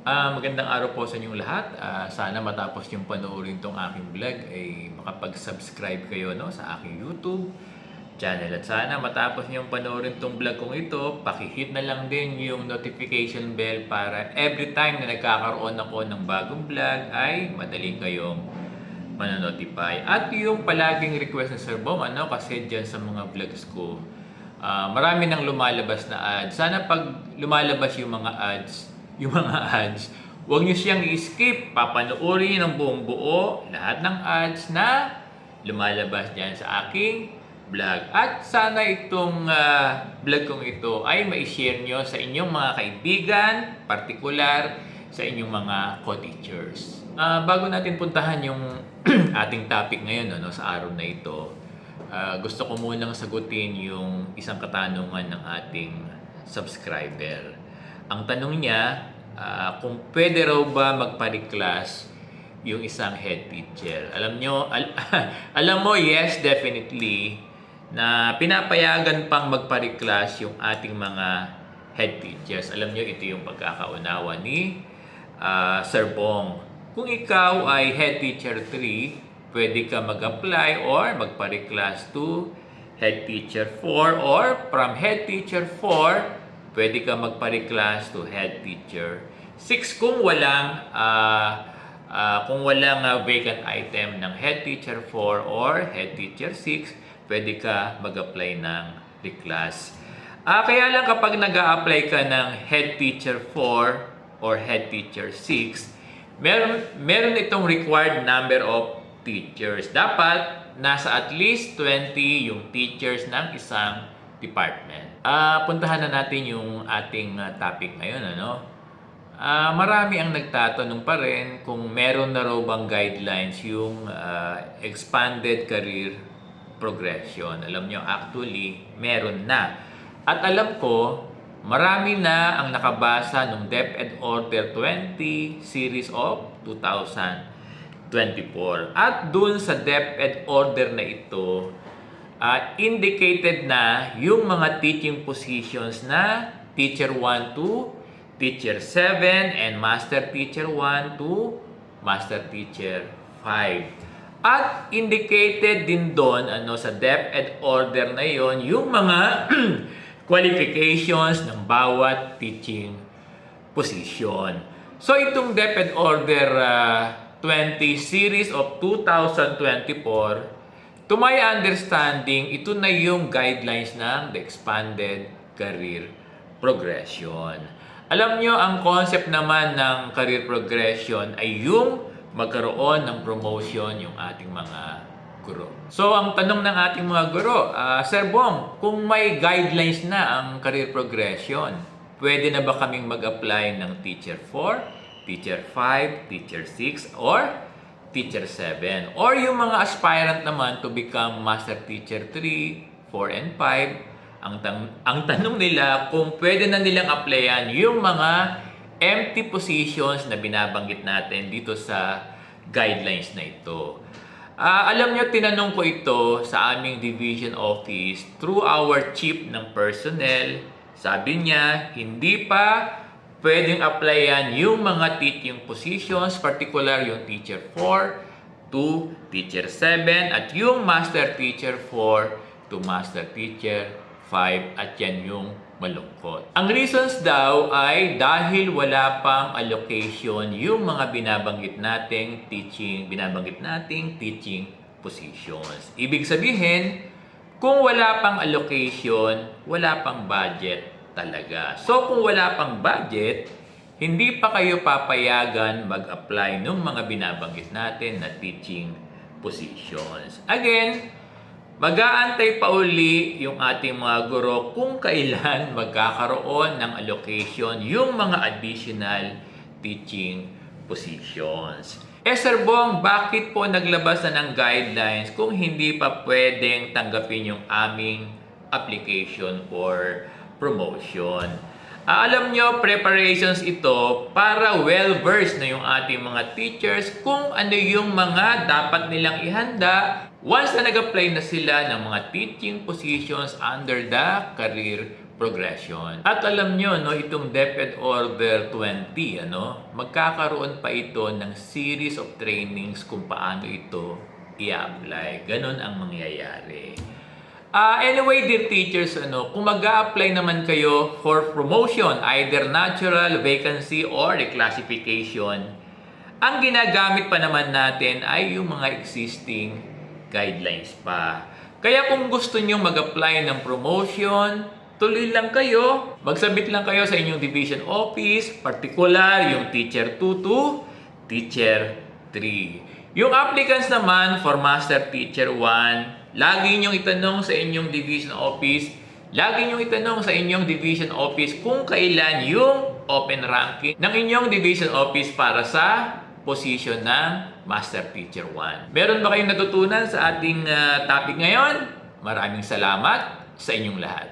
Magandang araw po sa inyong lahat. Sana matapos yung panoorin tong aking vlog ay makapag-subscribe kayo no, sa aking YouTube channel. At sana matapos niyong panoorin tong vlog kong ito, pakihit na lang din yung notification bell para every time na nagkakaroon ako ng bagong vlog ay madaling kayong manonotify. At yung palaging request ng Sir Bong, kasi dyan sa mga vlogs ko, marami nang lumalabas na ads. Sana pag lumalabas yung mga ads, huwag nyo siyang i-skip. Papanoorin ng buong buo lahat ng ads na lumalabas dyan sa aking vlog. At sana itong vlog kong ito ay ma-share nyo sa inyong mga kaibigan, partikular sa inyong mga co-teachers. Bago natin puntahan yung ating topic ngayon sa araw na ito, gusto ko munang sagutin yung isang katanungan ng ating subscriber. Ang tanong niya, kung pwede raw ba magpa-reclass yung isang head teacher. Alam mo, yes, definitely, na pinapayagan pang magpa-reclass yung ating mga head teachers. Alam nyo, ito yung pagkakaunawa ni Sir Bong. Kung ikaw ay head teacher 3, pwede ka mag-apply or magpa-reclass to head teacher 4, or from head teacher 4, pwede ka magpa-reclass to head teacher 6 kung walang vacant item ng head teacher 4 or head teacher 6, pwede ka mag-apply ng reclass. Kaya lang kapag nag-a-apply ka ng head teacher 4 or head teacher 6, meron itong required number of teachers. Dapat nasa at least 20 yung teachers ng isang department. Puntahan na natin yung ating topic ngayon. Marami ang nagtatanong pa rin kung meron na raw bang guidelines yung expanded career progression. Alam nyo, actually, meron na. At alam ko, marami na ang nakabasa ng DepEd Order 20 Series of 2024. At dun sa DepEd Order na ito, indicated na yung mga teaching positions na Teacher 1 to Teacher 7 and Master Teacher 1 to Master Teacher 5. At indicated din doon sa DepEd Order na yon yung mga qualifications ng bawat teaching position. So itong DepEd Order 20 Series of 2024, to my understanding, ito na yung guidelines ng the expanded career progression. Alam nyo, ang concept naman ng career progression ay yung magkaroon ng promotion yung ating mga guro. So, ang tanong ng ating mga guro, Sir Bong, kung may guidelines na ang career progression, pwede na ba kaming mag-apply ng Teacher 4, Teacher 5, Teacher 6, or Teacher 7. Or yung mga aspirant naman to become Master Teacher 3, 4, and 5, ang tanong nila kung pwede na nilang applyan yung mga empty positions na binabanggit natin dito sa guidelines na ito. Alam nyo, tinanong ko ito sa aming division office through our chief ng personnel. Sabi niya, hindi pa pwedeng applyan yung mga teaching positions, particular yung Teacher 4 to Teacher 7 at yung Master Teacher 4 to Master Teacher 5, at yan yung malungkot. Ang reasons daw ay dahil wala pang allocation yung mga binabanggit nating teaching positions. Ibig sabihin, kung wala pang allocation, wala pang budget talaga. So kung wala pang budget, hindi pa kayo papayagan mag-apply ng mga binabanggit natin na teaching positions. Again, mag-aantay pa uli yung ating mga guro kung kailan magkakaroon ng allocation yung mga additional teaching positions. Sir Bong, bakit po naglabas na ng guidelines kung hindi pa pwedeng tanggapin yung aming application for promotion? Alam nyo, preparations ito para well-versed na yung ating mga teachers kung ano yung mga dapat nilang ihanda once na nag-apply na sila ng mga teaching positions under the career progression. At alam nyo, no, itong DepEd Order 20, magkakaroon pa ito ng series of trainings kung paano ito i-apply. Ganon ang mangyayari. Anyway, dear teachers, kung mag-a-apply naman kayo for promotion, either natural, vacancy, or reclassification, ang ginagamit pa naman natin ay yung mga existing guidelines pa. Kaya kung gusto nyo mag-apply ng promotion, tuloy lang kayo. Magsabit lang kayo sa inyong division office, particular yung Teacher 2 to Teacher 3. Yung applicants naman for Master Teacher 1, lagi nyong itanong sa inyong division office, kung kailan yung open ranking ng inyong division office para sa position ng Master Teacher 1. Meron ba kayong natutunan sa ating topic ngayon? Maraming salamat sa inyong lahat.